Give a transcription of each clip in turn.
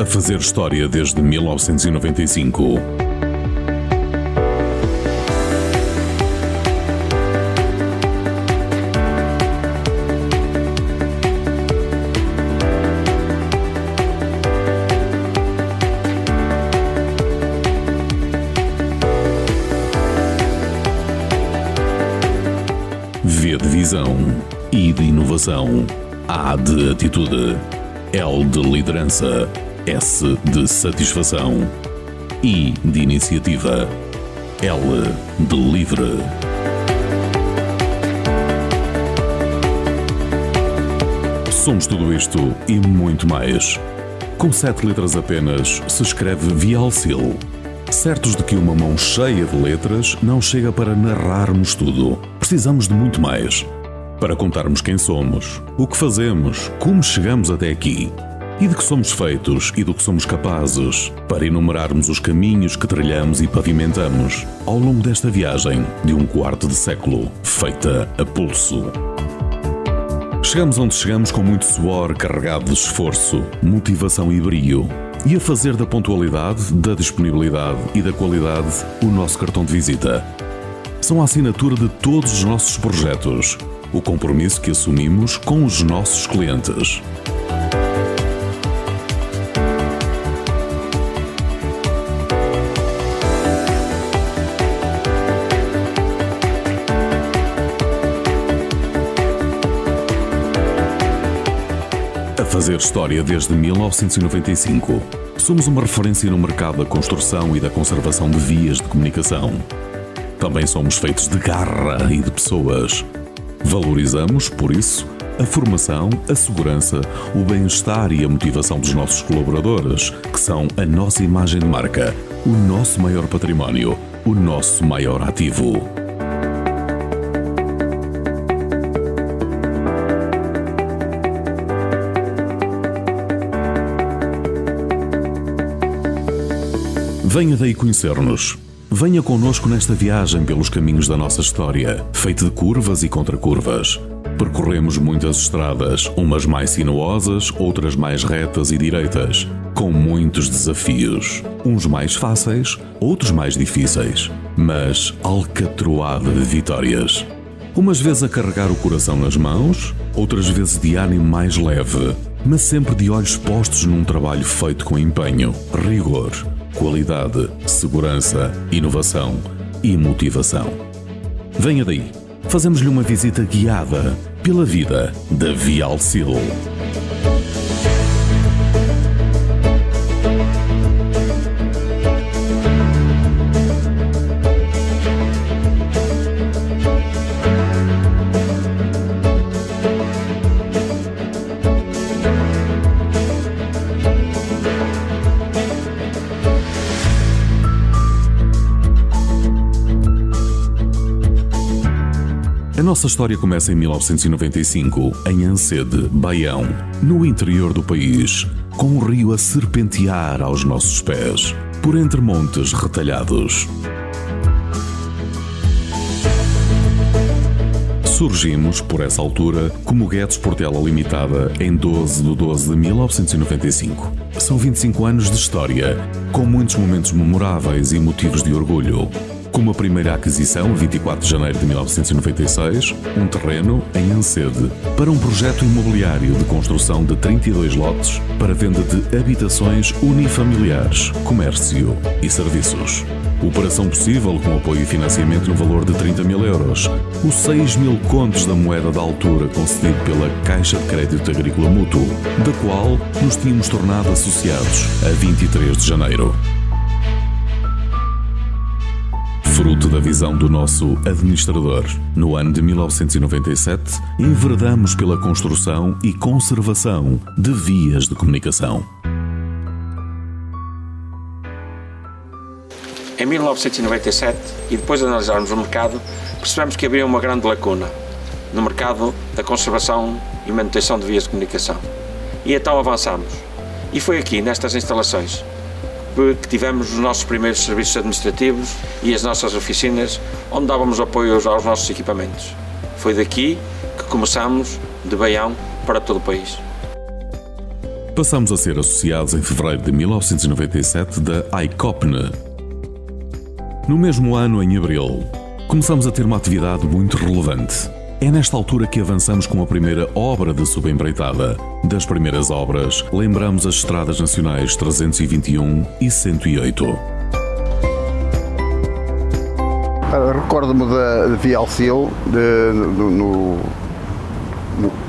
fazer história desde 1995. V de visão, I de inovação, A de atitude, L de liderança, S de satisfação, I de iniciativa, L de livre. Somos tudo isto e muito mais. Com 7 letras apenas se escreve Vialcil. Certos de que uma mão cheia de letras não chega para narrarmos tudo. Precisamos de muito mais. Para contarmos quem somos, o que fazemos, como chegamos até aqui e de que somos feitos e do que somos capazes, para enumerarmos os caminhos que trilhamos e pavimentamos ao longo desta viagem de um quarto de século, feita a pulso. Chegamos onde chegamos com muito suor carregado de esforço, motivação e brio, e a fazer da pontualidade, da disponibilidade e da qualidade o nosso cartão de visita. São a assinatura de todos os nossos projetos, o compromisso que assumimos com os nossos clientes. A fazer história desde 1995, somos uma referência no mercado da construção e da conservação de vias de comunicação. Também somos feitos de garra e de pessoas. Valorizamos, por isso, a formação, a segurança, o bem-estar e a motivação dos nossos colaboradores, que são a nossa imagem de marca, o nosso maior património, o nosso maior ativo. Venha daí conhecer-nos. Venha connosco nesta viagem pelos caminhos da nossa história, feita de curvas e contracurvas. Percorremos muitas estradas, umas mais sinuosas, outras mais retas e direitas, com muitos desafios. Uns mais fáceis, outros mais difíceis, mas alcatroada de vitórias. Umas vezes a carregar o coração nas mãos, outras vezes de ânimo mais leve, mas sempre de olhos postos num trabalho feito com empenho, rigor, qualidade, segurança, inovação e motivação. Venha daí. Fazemos-lhe uma visita guiada pela vida da Vialcil. A nossa história começa em 1995, em Ancede, Baião, no interior do país, com um rio a serpentear aos nossos pés, por entre montes retalhados. Surgimos, por essa altura, como Guedes Portela Limitada em 12 de 12 de 1995. São 25 anos de história, com muitos momentos memoráveis e motivos de orgulho. Como a primeira aquisição, 24 de janeiro de 1996, um terreno em Ancede, para um projeto imobiliário de construção de 32 lotes para venda de habitações unifamiliares, comércio e serviços. Operação possível com apoio e financiamento no valor de 30 mil euros. Os 6 mil contos da moeda da altura concedido pela Caixa de Crédito Agrícola Mútuo, da qual nos tínhamos tornado associados a 23 de janeiro. Fruto da visão do nosso administrador, no ano de 1997, enveredamos pela construção e conservação de vias de comunicação. Em 1997, e depois de analisarmos o mercado, percebemos que havia uma grande lacuna no mercado da conservação e manutenção de vias de comunicação. E então avançamos. E foi aqui, nestas instalações, que tivemos os nossos primeiros serviços administrativos e as nossas oficinas, onde dávamos apoio aos nossos equipamentos. Foi daqui que começamos, de Baião, para todo o país. Passamos a ser associados em fevereiro de 1997 da ICOPNE. No mesmo ano, em abril, começamos a ter uma atividade muito relevante. É nesta altura que avançamos com a primeira obra de subempreitada. Das primeiras obras, lembramos as estradas nacionais 321 e 108. Recordo-me da Vialcil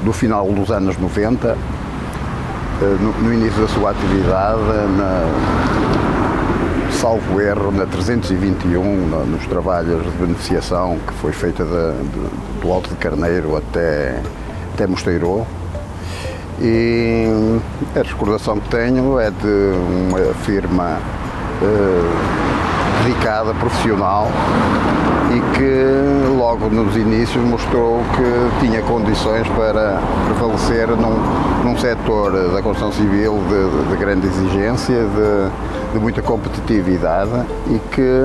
do final dos anos 90, no início da sua atividade, salvo erro, na 321, nos trabalhos de beneficiação que foi feita do Alto de Carneiro até Mosteiro. E a recordação que tenho é de uma firma dedicada, profissional, e que logo nos inícios mostrou que tinha condições para prevalecer num setor da construção civil de grande exigência, de muita competitividade, e que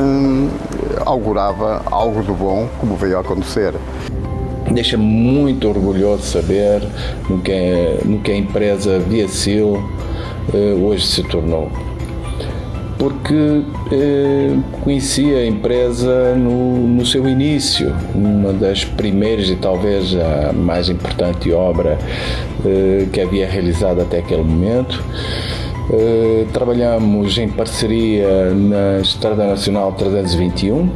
augurava algo de bom, como veio a acontecer. Deixa-me muito orgulhoso saber no que a empresa Vialcil hoje se tornou. Porque conheci a empresa no seu início, uma das primeiras e talvez a mais importante obra que havia realizado até aquele momento. Trabalhamos em parceria na Estrada Nacional 321,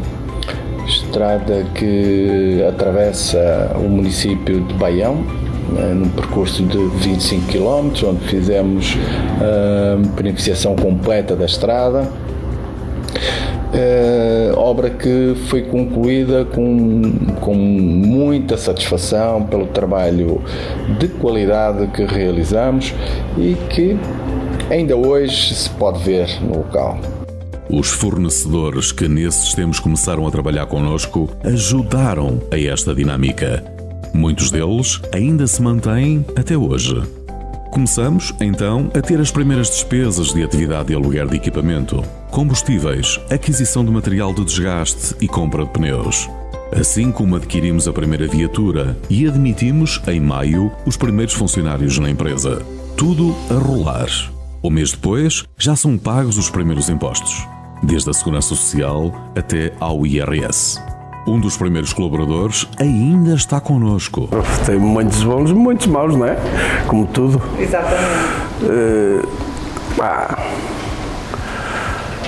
estrada que atravessa o município de Baião, num percurso de 25 km, onde fizemos a beneficiação completa da estrada. Obra que foi concluída com muita satisfação pelo trabalho de qualidade que realizamos e que ainda hoje se pode ver no local. Os fornecedores que nesses tempos começaram a trabalhar connosco ajudaram a esta dinâmica. Muitos deles ainda se mantêm até hoje. Começamos, então, a ter as primeiras despesas de atividade de aluguer de equipamento, combustíveis, aquisição de material de desgaste e compra de pneus. Assim como adquirimos a primeira viatura e admitimos, em maio, os primeiros funcionários na empresa. Tudo a rolar. Um mês depois, já são pagos os primeiros impostos, desde a Segurança Social até ao IRS. Um dos primeiros colaboradores ainda está connosco. Tem muitos bons e muitos maus, não é? Como tudo. Exatamente.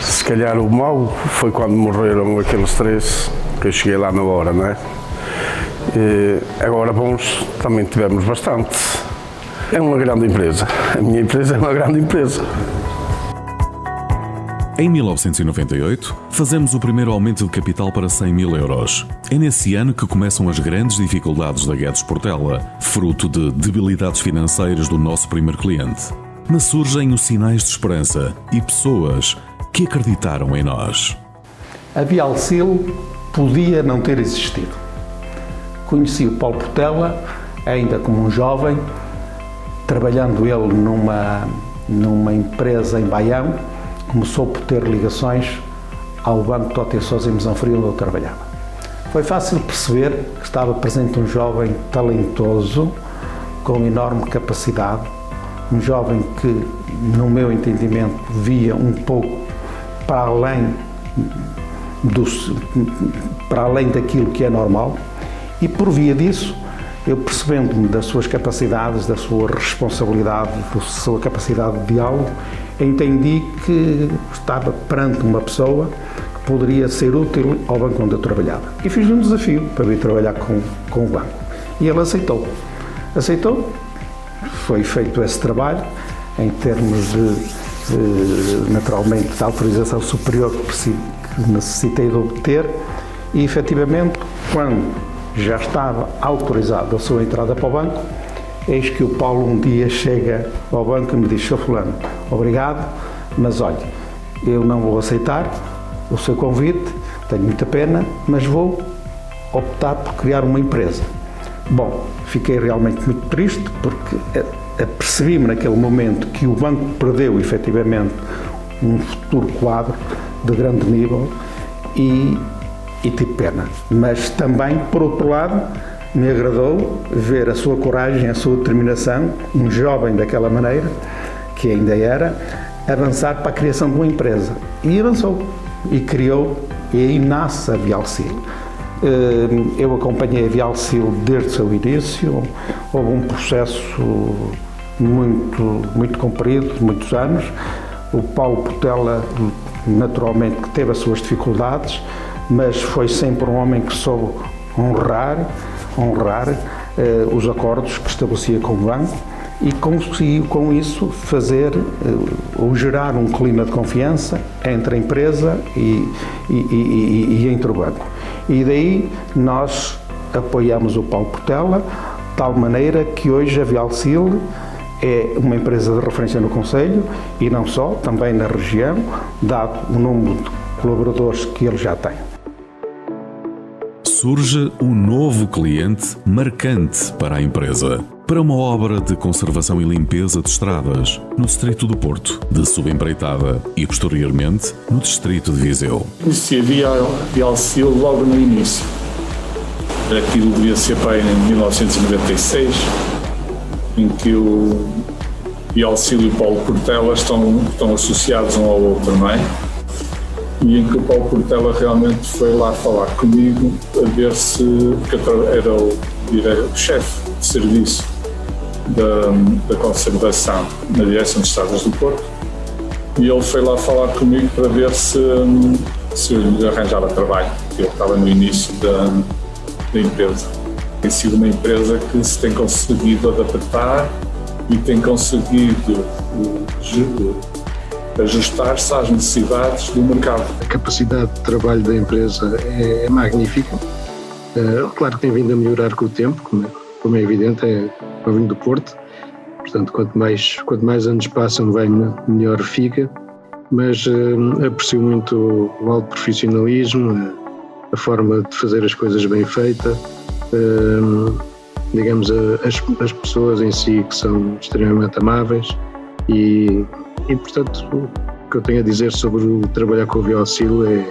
Se calhar o mau foi quando morreram aqueles 3, que eu cheguei lá na hora, não é? Agora bons também tivemos bastante. É uma grande empresa. A minha empresa é uma grande empresa. Em 1998, fazemos o primeiro aumento de capital para 100 mil euros. É nesse ano que começam as grandes dificuldades da Guedes Portela, fruto de debilidades financeiras do nosso primeiro cliente. Mas surgem os sinais de esperança e pessoas que acreditaram em nós. A Vialcil podia não ter existido. Conheci o Paulo Portela ainda como um jovem, trabalhando ele numa empresa em Baião. Começou por ter ligações ao Banco Totti Sousa em Mesão Frio, onde eu trabalhava. Foi fácil perceber que estava presente um jovem talentoso, com enorme capacidade, um jovem que, no meu entendimento, via um pouco para além daquilo que é normal, e por via disso, eu percebendo-me das suas capacidades, da sua responsabilidade, da sua capacidade de diálogo, entendi que estava perante uma pessoa que poderia ser útil ao banco onde eu trabalhava. E fiz um desafio para vir trabalhar com o banco. E ele aceitou. Aceitou, foi feito esse trabalho em termos naturalmente, de autorização superior que necessitei de obter e, efetivamente, quando já estava autorizado a sua entrada para o banco, eis que o Paulo um dia chega ao banco e me diz: Sr. Fulano, obrigado, mas olha, eu não vou aceitar o seu convite, tenho muita pena, mas vou optar por criar uma empresa. Bom, fiquei realmente muito triste porque apercebi-me naquele momento que o banco perdeu efetivamente um futuro quadro de grande nível e tive pena. Mas também, por outro lado, me agradou ver a sua coragem, a sua determinação, um jovem daquela maneira, que ainda era, avançar para a criação de uma empresa. E avançou, e criou, e aí nasce a Vialsil. Eu acompanhei a Vialsil desde o seu início, houve um processo muito comprido, de muitos anos. O Paulo Portela, naturalmente, que teve as suas dificuldades, mas foi sempre um homem que soube honrar os acordos que estabelecia com o banco e conseguiu com isso fazer ou gerar um clima de confiança entre a empresa e entre o banco. E daí nós apoiamos o Paulo Portela de tal maneira que hoje a Vialsil é uma empresa de referência no concelho e não só, também na região, dado o número de colaboradores que ele já tem. Surge um novo cliente marcante para a empresa, para uma obra de conservação e limpeza de estradas no distrito do Porto, de subempreitada e, posteriormente, no distrito de Viseu. Conheci a Vialsil logo no início. Aquilo devia ser para em 1996, em que o Vialsil e o Paulo Portela estão associados um ao outro, não é? E em que o Paulo Portela realmente foi lá falar comigo a ver se, porque eu era o chefe de serviço da conservação na direção de estradas do Porto, e ele foi lá falar comigo para ver se eu lhe arranjava trabalho, porque eu estava no início da empresa. Tem sido uma empresa que se tem conseguido adaptar e tem conseguido ajustar-se às necessidades do mercado. A capacidade de trabalho da empresa é magnífica. Claro que tem vindo a melhorar com o tempo, como é evidente, eu venho do Porto, portanto quanto mais anos passam, bem melhor fica, mas aprecio muito o alto profissionalismo, a forma de fazer as coisas bem feita, digamos, as pessoas em si que são extremamente amáveis e portanto, o que eu tenho a dizer sobre o trabalhar com a Vialsil é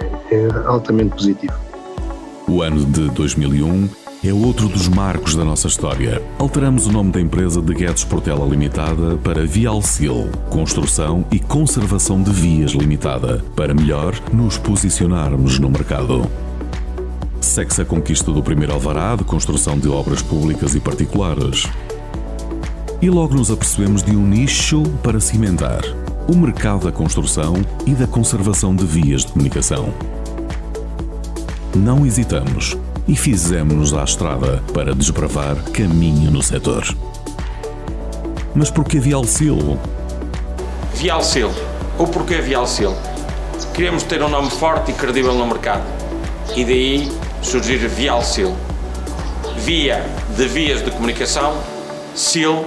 altamente positivo. O ano de 2001 é outro dos marcos da nossa história. Alteramos o nome da empresa de Guedes Portela Limitada para Vialsil, Construção e Conservação de Vias Limitada, para melhor nos posicionarmos no mercado. Segue-se a conquista do primeiro alvará de construção de obras públicas e particulares. E logo nos apercebemos de um nicho para cimentar: o mercado da construção e da conservação de vias de comunicação. Não hesitamos e fizemos-nos à estrada para desbravar caminho no setor. Mas porquê Vialsil? Vialsil. O porquê Vialsil? Queremos ter um nome forte e credível no mercado. E daí surgir Vialsil. Via de vias de comunicação, Sil,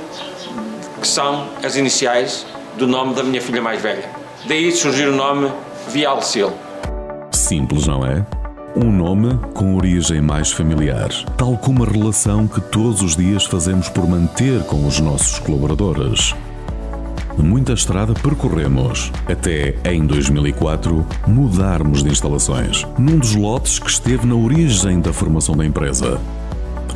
que são as iniciais do nome da minha filha mais velha. Daí surgir o nome Vialsil. Simples, não é? Um nome com origem mais familiar, tal como a relação que todos os dias fazemos por manter com os nossos colaboradores. Muita estrada percorremos, até em 2004 mudarmos de instalações, num dos lotes que esteve na origem da formação da empresa.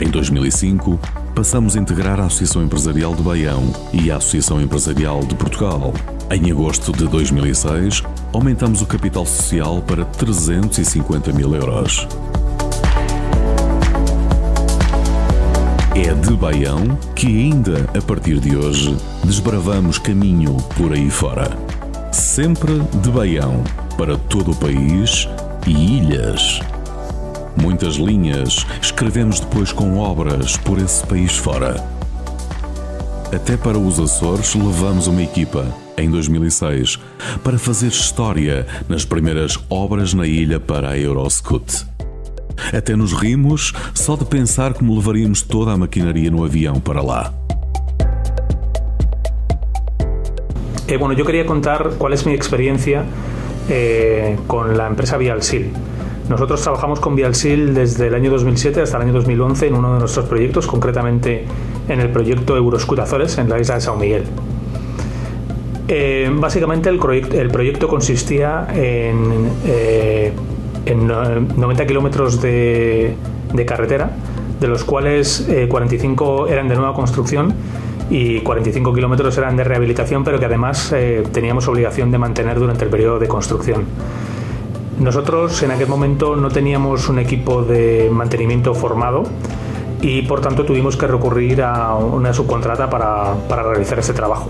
Em 2005, passamos a integrar a Associação Empresarial de Baião e a Associação Empresarial de Portugal. Em agosto de 2006, aumentamos o capital social para 350 mil euros. É de Baião que ainda, a partir de hoje, desbravamos caminho por aí fora. Sempre de Baião, para todo o país e ilhas. Muitas linhas escrevemos depois com obras por esse país fora. Até para os Açores levamos uma equipa, em 2006, para fazer história nas primeiras obras na ilha para a Euroscoot. Até nos rimos só de pensar como levaríamos toda a maquinaria no avião para lá. Bueno, yo quería contar cuál es mi experiencia con la empresa Vialsil. Nosotros trabajamos con Vialsil desde el año 2007 hasta el año 2011 en uno de nuestros proyectos, concretamente en el proyecto Euroscoot Azores, en la isla de São Miguel. Básicamente el proyecto consistía en 90 kilómetros de carretera, de los cuales 45 eran de nueva construcción y 45 kilómetros eran de rehabilitación, pero que además teníamos obligación de mantener durante el periodo de construcción. Nosotros en aquel momento no teníamos un equipo de mantenimiento formado y por tanto tuvimos que recurrir a una subcontrata para realizar este trabajo.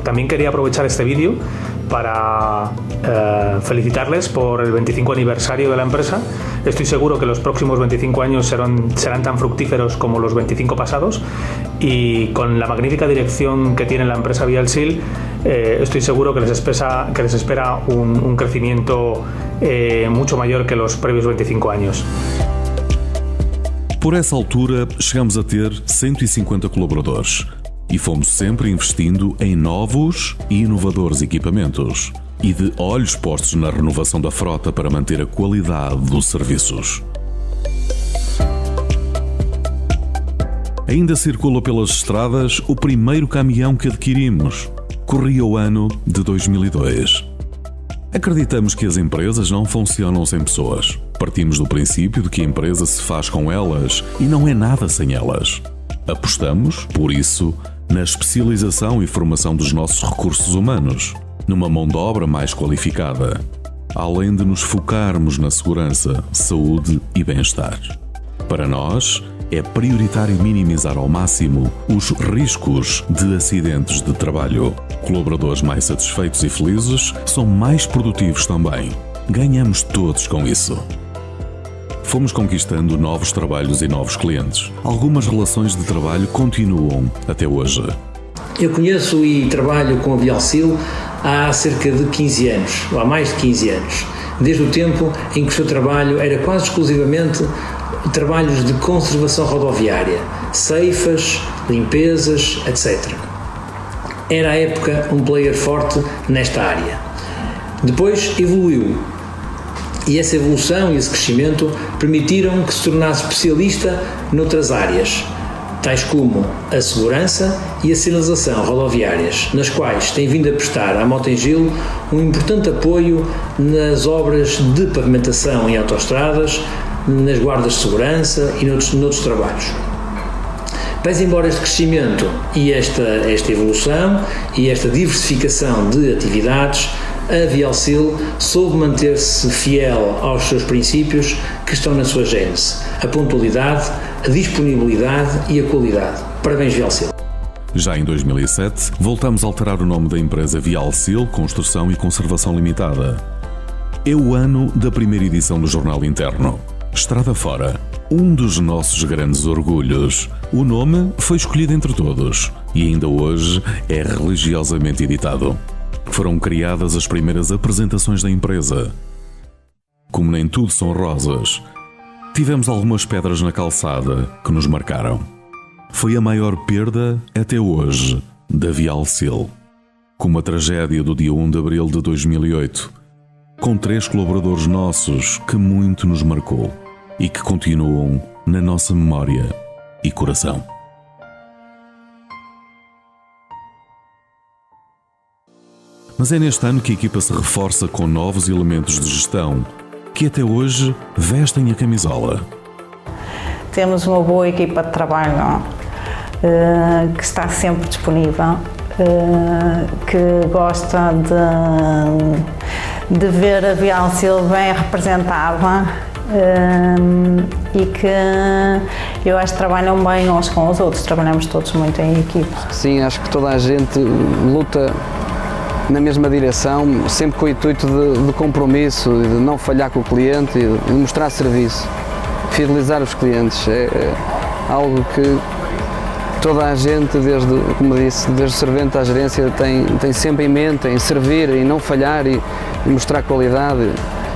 También quería aprovechar este vídeo para felicitarles por el 25 aniversario de la empresa. Estoy seguro que los próximos 25 años serán tan fructíferos como los 25 pasados, y con la magnífica dirección que tiene la empresa Vialsil, estoy seguro que les espera un crecimiento mucho mayor que los previos 25 años. Por essa altura, chegamos a ter 150 colaboradores e fomos sempre investindo em novos e inovadores equipamentos e de olhos postos na renovação da frota para manter a qualidade dos serviços. Ainda circula pelas estradas o primeiro caminhão que adquirimos. Corria o ano de 2002. Acreditamos que as empresas não funcionam sem pessoas. Partimos do princípio de que a empresa se faz com elas e não é nada sem elas. Apostamos, por isso, na especialização e formação dos nossos recursos humanos, numa mão de obra mais qualificada, além de nos focarmos na segurança, saúde e bem-estar. Para nós, é prioritário minimizar ao máximo os riscos de acidentes de trabalho. Colaboradores mais satisfeitos e felizes são mais produtivos também. Ganhamos todos com isso. Fomos conquistando novos trabalhos e novos clientes. Algumas relações de trabalho continuam até hoje. Eu conheço e trabalho com a Vialsil há cerca de 15 anos, ou há mais de 15 anos, desde o tempo em que o seu trabalho era quase exclusivamente trabalhos de conservação rodoviária, ceifas, limpezas, etc. Era à época um player forte nesta área. Depois evoluiu, e essa evolução e esse crescimento permitiram que se tornasse especialista noutras áreas, tais como a segurança e a sinalização rodoviárias, nas quais tem vindo a prestar à Motengil um importante apoio nas obras de pavimentação em autoestradas, nas guardas de segurança e noutros trabalhos. Pese embora este crescimento e esta evolução e esta diversificação de atividades, a Vialsil soube manter-se fiel aos seus princípios que estão na sua gênese: a pontualidade, a disponibilidade e a qualidade. Parabéns, Vialsil. Já em 2007, voltamos a alterar o nome da empresa Vialsil Construção e Conservação Limitada. É o ano da primeira edição do Jornal Interno. Estrada Fora, um dos nossos grandes orgulhos. O nome foi escolhido entre todos e ainda hoje é religiosamente editado. Foram criadas as primeiras apresentações da empresa. Como nem tudo são rosas, tivemos algumas pedras na calçada que nos marcaram. Foi a maior perda até hoje da Vialsil, como a tragédia do dia 1 de abril de 2008, com 3 colaboradores nossos que muito nos marcou e que continuam na nossa memória e coração. Mas é neste ano que a equipa se reforça com novos elementos de gestão que até hoje vestem a camisola. Temos uma boa equipa de trabalho que está sempre disponível, que gosta de ver a Vialsil bem representada e que eu acho que trabalham bem uns com os outros, trabalhamos todos muito em equipa. Sim, acho que toda a gente luta na mesma direção, sempre com o intuito de compromisso, de não falhar com o cliente e de mostrar serviço, fidelizar os clientes. É algo que toda a gente, como disse, desde o servente à gerência, tem sempre em mente, em servir, em não falhar e mostrar qualidade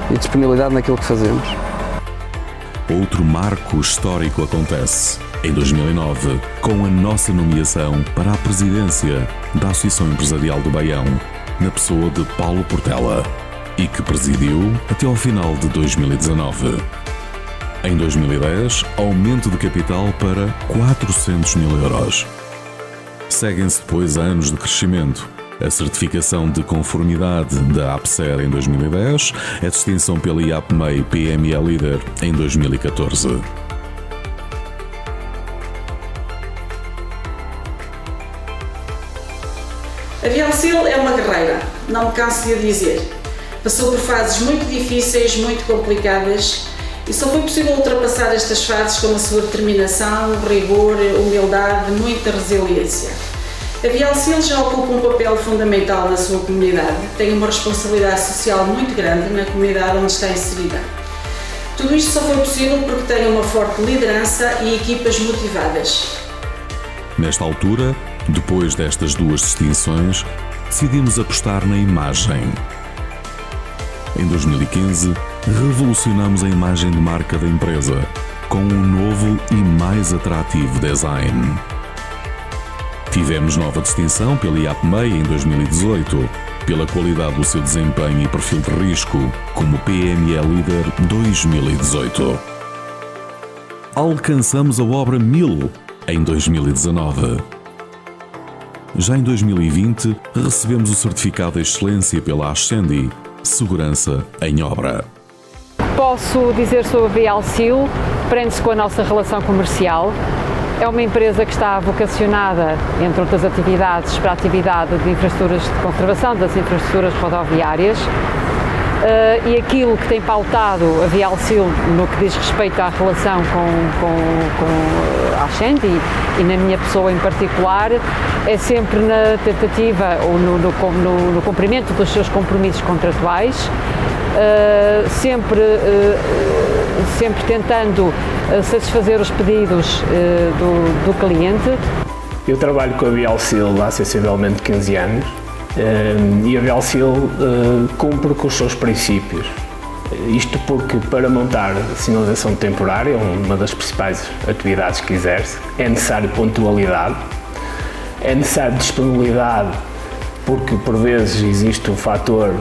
e disponibilidade naquilo que fazemos. Outro marco histórico acontece em 2009, com a nossa nomeação para a presidência da Associação Empresarial do Baião, na pessoa de Paulo Portela, e que presidiu até ao final de 2019. Em 2010, aumento de capital para 400 mil euros. Seguem-se depois anos de crescimento, a certificação de conformidade da APSER em 2010, a distinção pela IAPMEI PME Líder em 2014. A Vialcil é uma guerreira, não me canso de o dizer. Passou por fases muito difíceis, muito complicadas, e só foi possível ultrapassar estas fases com a sua determinação, rigor, humildade, muita resiliência. A Vialcil já ocupa um papel fundamental na sua comunidade, tem uma responsabilidade social muito grande na comunidade onde está inserida. Tudo isto só foi possível porque tem uma forte liderança e equipas motivadas. Nesta altura, depois destas duas distinções, decidimos apostar na imagem. Em 2015, revolucionamos a imagem de marca da empresa com um novo e mais atrativo design. Tivemos nova distinção pela IAPMEI em 2018, pela qualidade do seu desempenho e perfil de risco, como PME Líder 2018. Alcançamos a obra 1000 em 2019. Já em 2020, recebemos o certificado de excelência pela Ascendi, Segurança em Obra. Posso dizer sobre a Vialcil, prende-se com a nossa relação comercial. É uma empresa que está vocacionada, entre outras atividades, para a atividade de infraestruturas de conservação das infraestruturas rodoviárias. E aquilo que tem pautado a Vialcil no que diz respeito à relação com a Ascendi e na minha pessoa em particular, é sempre na tentativa ou no cumprimento dos seus compromissos contratuais, sempre tentando satisfazer os pedidos do cliente. Eu trabalho com a Vialcil há sensivelmente 15 anos e a Vialcil cumpre com os seus princípios. Isto porque para montar sinalização temporária, uma das principais atividades que exerce, é necessário pontualidade, é necessário disponibilidade, porque por vezes existe um fator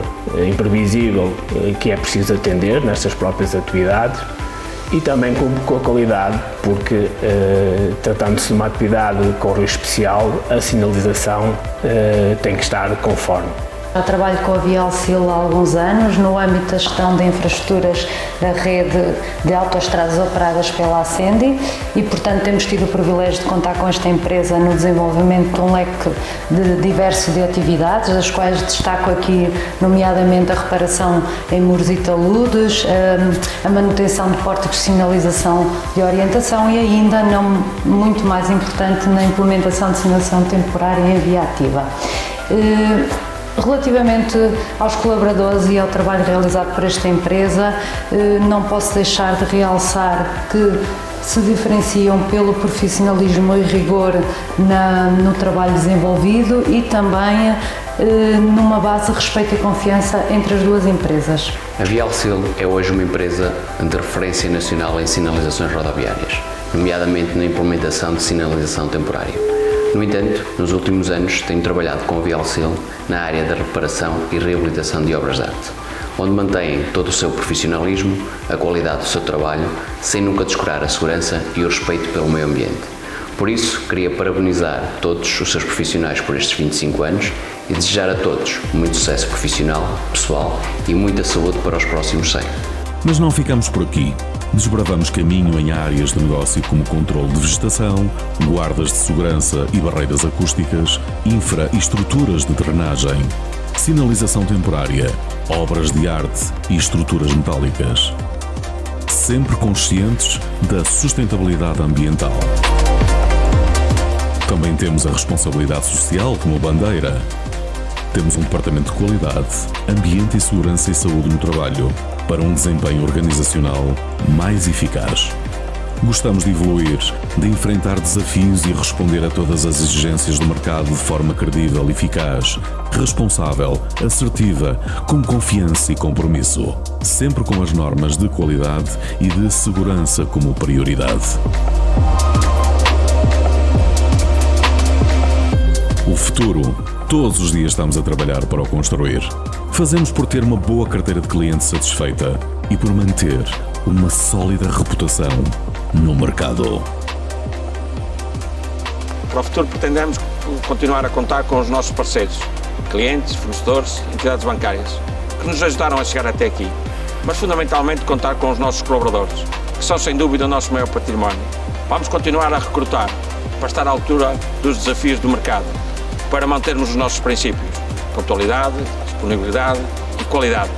imprevisível que é preciso atender nestas próprias atividades, e também com a qualidade, porque tratando-se de uma atividade com risco especial, a sinalização tem que estar conforme. Eu trabalho com a Vialcil há alguns anos no âmbito da gestão de infraestruturas da rede de autoestradas operadas pela Ascendi e, portanto, temos tido o privilégio de contar com esta empresa no desenvolvimento de um leque diverso de atividades, das quais destaco aqui, nomeadamente, a reparação em muros e taludes, a manutenção de portas de sinalização de orientação e ainda, não muito mais importante, na implementação de sinalização temporária em via ativa. Relativamente aos colaboradores e ao trabalho realizado por esta empresa, não posso deixar de realçar que se diferenciam pelo profissionalismo e rigor no trabalho desenvolvido e também numa base de respeito e confiança entre as duas empresas. A Vialcil é hoje uma empresa de referência nacional em sinalizações rodoviárias, nomeadamente na implementação de sinalização temporária. No entanto, nos últimos anos tenho trabalhado com a Vialcil na área da reparação e reabilitação de obras de arte, onde mantém todo o seu profissionalismo, a qualidade do seu trabalho, sem nunca descurar a segurança e o respeito pelo meio ambiente. Por isso, queria parabenizar todos os seus profissionais por estes 25 anos e desejar a todos muito sucesso profissional, pessoal e muita saúde para os próximos 100. Mas não ficamos por aqui. Desbravamos caminho em áreas de negócio como controle de vegetação, guardas de segurança e barreiras acústicas, infra e estruturas de drenagem, sinalização temporária, obras de arte e estruturas metálicas. Sempre conscientes da sustentabilidade ambiental. Também temos a responsabilidade social como bandeira. Temos um departamento de qualidade, ambiente e segurança e saúde no trabalho, para um desempenho organizacional mais eficaz. Gostamos de evoluir, de enfrentar desafios e responder a todas as exigências do mercado de forma credível, eficaz, responsável, assertiva, com confiança e compromisso, sempre com as normas de qualidade e de segurança como prioridade. O futuro, todos os dias estamos a trabalhar para o construir. Fazemos por ter uma boa carteira de clientes satisfeita e por manter uma sólida reputação no mercado. Para o futuro pretendemos continuar a contar com os nossos parceiros, clientes, fornecedores, entidades bancárias, que nos ajudaram a chegar até aqui, mas fundamentalmente contar com os nossos colaboradores, que são sem dúvida o nosso maior património. Vamos continuar a recrutar para estar à altura dos desafios do mercado. para mantermos os nossos princípios: pontualidade, disponibilidade e qualidade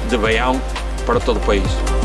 de baião para todo o país.